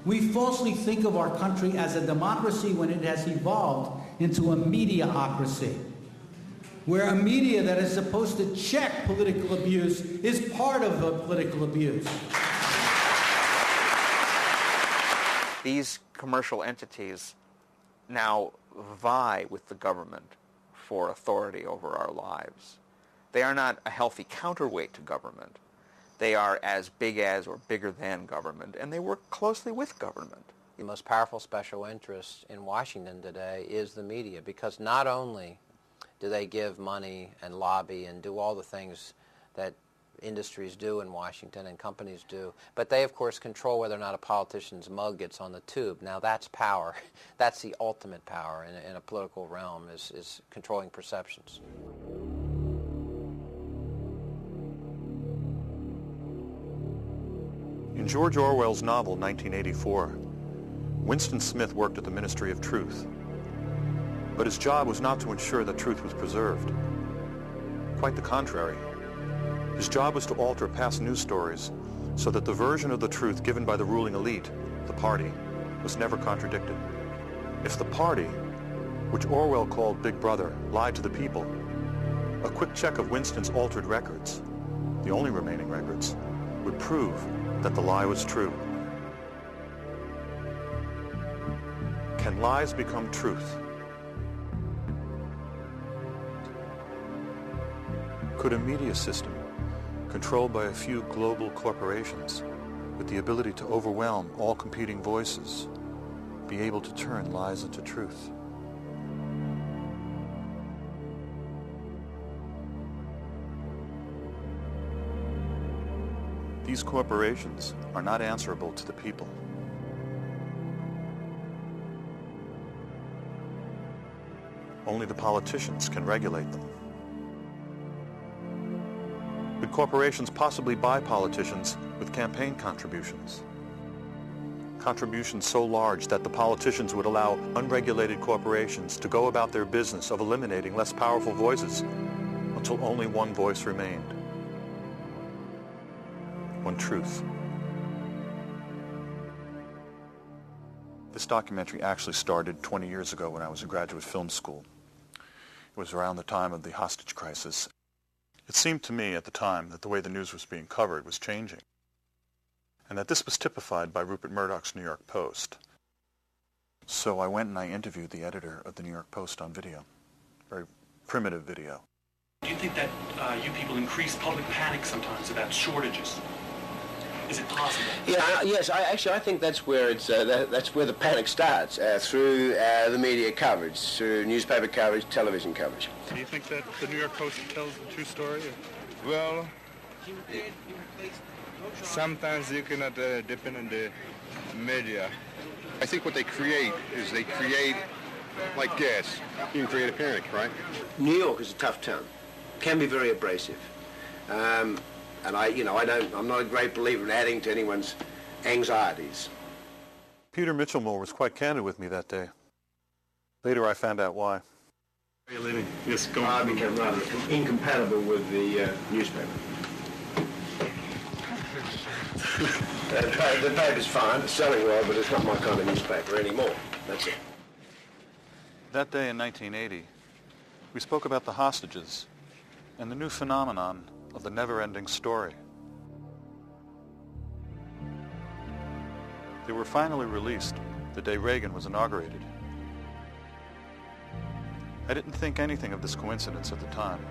We falsely think of our country as a democracy when it has evolved into a mediaocracy, where a media that is supposed to check political abuse is part of the political abuse. These commercial entities now vie with the government for authority over our lives. They are not a healthy counterweight to government. They are as big as or bigger than government, and they work closely with government. The most powerful special interest in Washington today is the media, because not only do they give money and lobby and do all the things that industries do in Washington and companies do, but they, of course, control whether or not a politician's mug gets on the tube. Now, that's power. That's the ultimate power in a political realm, is controlling perceptions. In George Orwell's novel, 1984, Winston Smith worked at the Ministry of Truth. But his job was not to ensure that truth was preserved. Quite the contrary. His job was to alter past news stories so that the version of the truth given by the ruling elite, the party, was never contradicted. If the party, which Orwell called Big Brother, lied to the people, a quick check of Winston's altered records, the only remaining records, would prove that the lie was true. Can lies become truth? Could a media system controlled by a few global corporations with the ability to overwhelm all competing voices be able to turn lies into truth? These corporations are not answerable to the people. Only the politicians can regulate them. Could corporations possibly buy politicians with campaign contributions? Contributions so large that the politicians would allow unregulated corporations to go about their business of eliminating less powerful voices until only one voice remained. One truth. This documentary actually started 20 years ago when I was in graduate film school. It was around the time of the hostage crisis. It seemed to me at the time that the way the news was being covered was changing, and that this was typified by Rupert Murdoch's New York Post. So I went and I interviewed the editor of the New York Post on video, very primitive video. Do you think that you people increase public panic sometimes about shortages? Is it possible? Yeah, yes. I think that's where that's where the panic starts, through the media coverage, through newspaper coverage, television coverage. Do you think that the New York Post tells the true story? Well, sometimes you cannot depend on the media. I think what they create is they create, like gas, you can create a panic, right? New York is a tough town, can be very abrasive. And I'm not a great believer in adding to anyone's anxieties. Peter Mitchellmore was quite candid with me that day. Later I found out why. Are you living? Yes, go I on. became rather incompatible with the newspaper. The paper's fine, it's selling well, but it's not my kind of newspaper anymore. That's it. That day in 1980, we spoke about the hostages and the new phenomenon of the never-ending story. They were finally released the day Reagan was inaugurated. I didn't think anything of this coincidence at the time.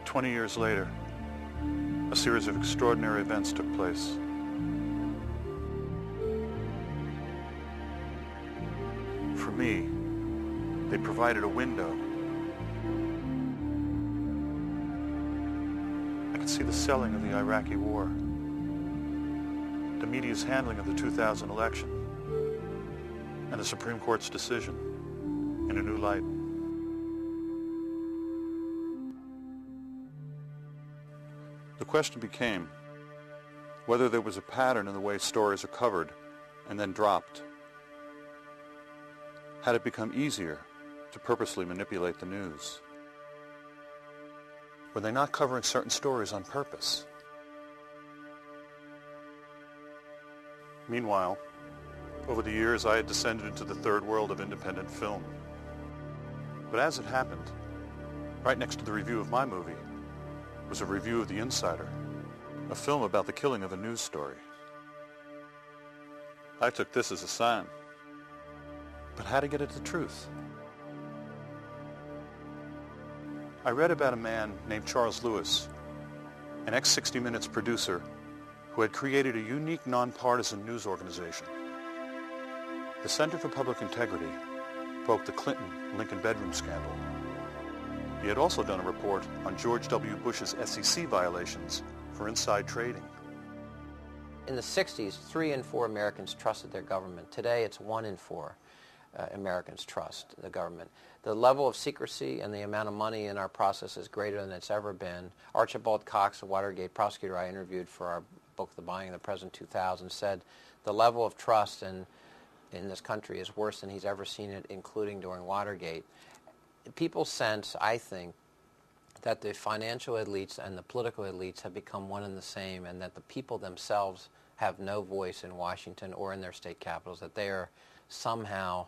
20 years later, a series of extraordinary events took place. For me, they provided a window. I could see the selling of the Iraqi war, the media's handling of the 2000 election, and the Supreme Court's decision in a new light. The question became whether there was a pattern in the way stories are covered and then dropped. Had it become easier to purposely manipulate the news? Were they not covering certain stories on purpose? Meanwhile, over the years, I had descended into the third world of independent film. But as it happened, right next to the review of my movie was a review of The Insider, a film about the killing of a news story. I took this as a sign. But how to get at the truth? I read about a man named Charles Lewis, an ex-60 Minutes producer who had created a unique nonpartisan news organization. The Center for Public Integrity broke the Clinton-Lincoln bedroom scandal. He had also done a report on George W. Bush's SEC violations for inside trading. In the 60s, 3 in 4 Americans trusted their government. Today, it's 1 in 4 Americans trust the government. The level of secrecy and the amount of money in our process is greater than it's ever been. Archibald Cox, the Watergate prosecutor I interviewed for our book, The Buying of the President 2000, said the level of trust in this country is worse than he's ever seen it, including during Watergate. People sense, I think, that the financial elites and the political elites have become one and the same, and that the people themselves have no voice in Washington or in their state capitals, that they are somehow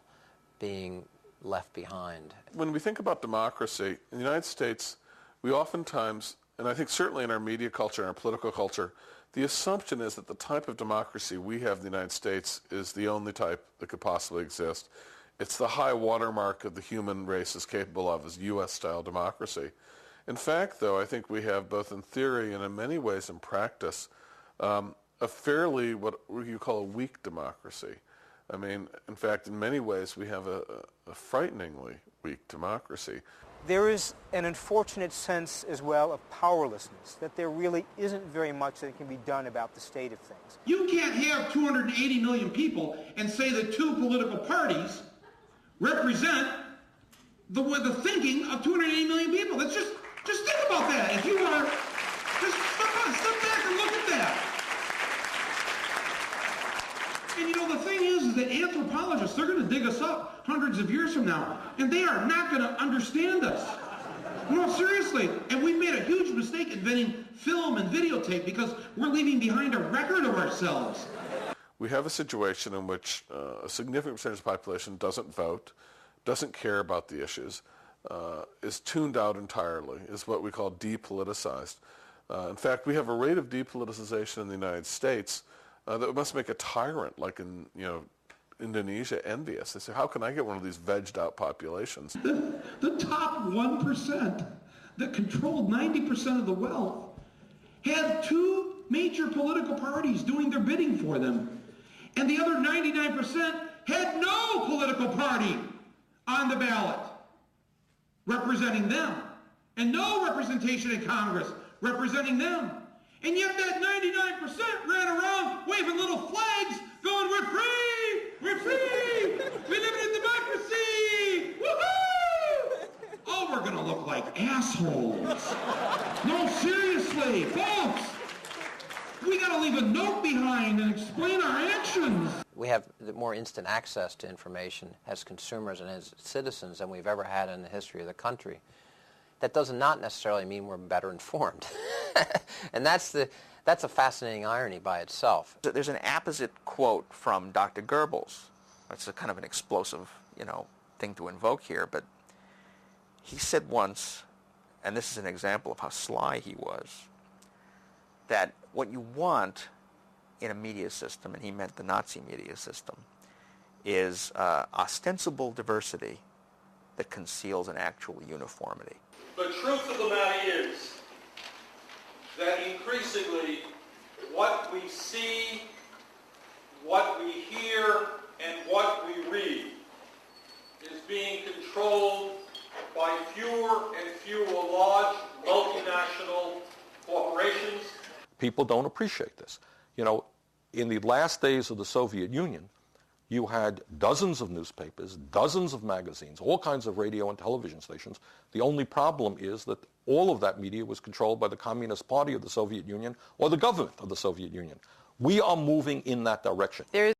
being left behind. When we think about democracy, in the United States, we oftentimes, and I think certainly in our media culture and our political culture, the assumption is that the type of democracy we have in the United States is the only type that could possibly exist. It's the high watermark of the human race is capable of, is U.S.-style democracy. In fact, though, I think we have, both in theory and in many ways in practice, a fairly, what you call a weak democracy. I mean, in fact, in many ways, we have a frighteningly weak democracy. There is an unfortunate sense as well of powerlessness, that there really isn't very much that can be done about the state of things. You can't have 280 million people and say that 2 political parties represent the thinking of 280 million people. That's just think about that. If you want to just step back and look at that. And you know, the thing is that anthropologists, they're going to dig us up hundreds of years from now, and they are not going to understand us. No, seriously. And we've made a huge mistake inventing film and videotape because we're leaving behind a record of ourselves. We have a situation in which a significant percentage of the population doesn't vote, doesn't care about the issues, is tuned out entirely, is what we call depoliticized. In fact, we have a rate of depoliticization in the United States that must make a tyrant like in Indonesia envious. They say, how can I get one of these vegged out populations? The top 1% that controlled 90% of the wealth had 2 major political parties doing their bidding for them. And the other 99% had no political party on the ballot representing them. And no representation in Congress representing them. And yet that 99% ran around waving little flags going, we're free! We're free! We live in a democracy! Woohoo! Oh, we're going to look like assholes. No, seriously, folks. We got to leave a note behind and explain our actions. We have more instant access to information as consumers and as citizens than we've ever had in the history of the country. That does not necessarily mean we're better informed. And that's a fascinating irony by itself. There's an apposite quote from Dr. Goebbels. It's a kind of an explosive, thing to invoke here, but he said once, and this is an example of how sly he was, that what you want in a media system, and he meant the Nazi media system, is ostensible diversity that conceals an actual uniformity. The truth of the matter is that increasingly what we see, what we hear, and what we read is being controlled by fewer and fewer large multinational corporations. People don't appreciate this. In the last days of the Soviet Union, you had dozens of newspapers, dozens of magazines, all kinds of radio and television stations. The only problem is that all of that media was controlled by the Communist Party of the Soviet Union or the government of the Soviet Union. We are moving in that direction.